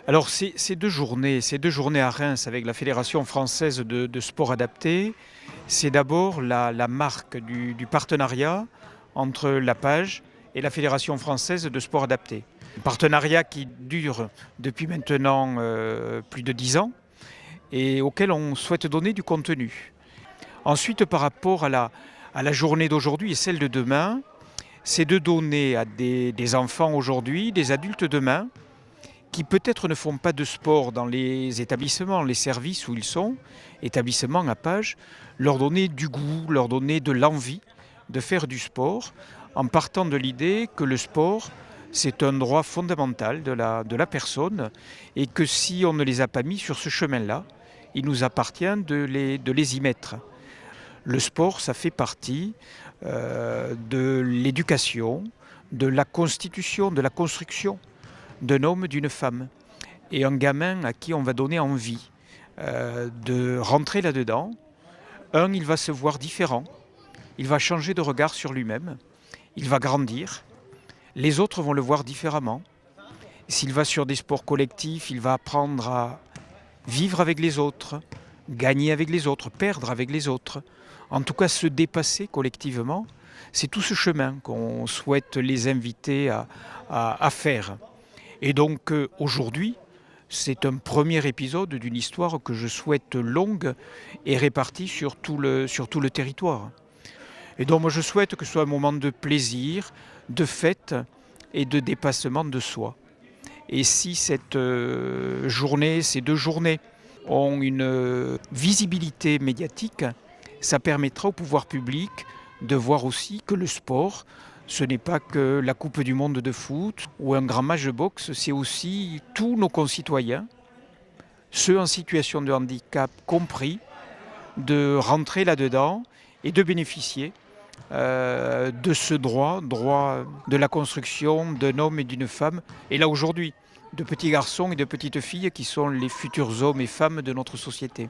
Alors ces deux journées à Reims avec la Fédération française de sport adapté, c'est d'abord la marque du partenariat entre la Page et la Fédération française de sport adapté. Un partenariat qui dure depuis maintenant plus de 10 ans et auquel on souhaite donner du contenu. Ensuite, par rapport à la journée d'aujourd'hui et celle de demain, c'est de donner à des enfants aujourd'hui, des adultes demain, qui peut-être ne font pas de sport dans les établissements, les services où ils sont, établissements à Page, leur donner du goût, leur donner de l'envie de faire du sport, en partant de l'idée que le sport, c'est un droit fondamental de la personne et que si on ne les a pas mis sur ce chemin-là, il nous appartient de les y mettre. Le sport, ça fait partie de l'éducation, de la constitution, de la construction d'un homme, d'une femme. Et un gamin à qui on va donner envie de rentrer là-dedans, il va se voir différent, il va changer de regard sur lui-même, il va grandir, les autres vont le voir différemment. S'il va sur des sports collectifs, il va apprendre à vivre avec les autres, gagner avec les autres, perdre avec les autres, en tout cas se dépasser collectivement. C'est tout ce chemin qu'on souhaite les inviter à faire. Et donc aujourd'hui, c'est un premier épisode d'une histoire que je souhaite longue et répartie sur tout le territoire. Et donc moi je souhaite que ce soit un moment de plaisir, de fête et de dépassement de soi. Et si cette journée, ces 2 journées ont une visibilité médiatique, ça permettra au pouvoir public de voir aussi que le sport, ce n'est pas que la Coupe du monde de foot ou un grand match de boxe, c'est aussi tous nos concitoyens, ceux en situation de handicap compris, de rentrer là-dedans et de bénéficier de ce droit de la construction d'un homme et d'une femme, et là aujourd'hui, de petits garçons et de petites filles qui sont les futurs hommes et femmes de notre société.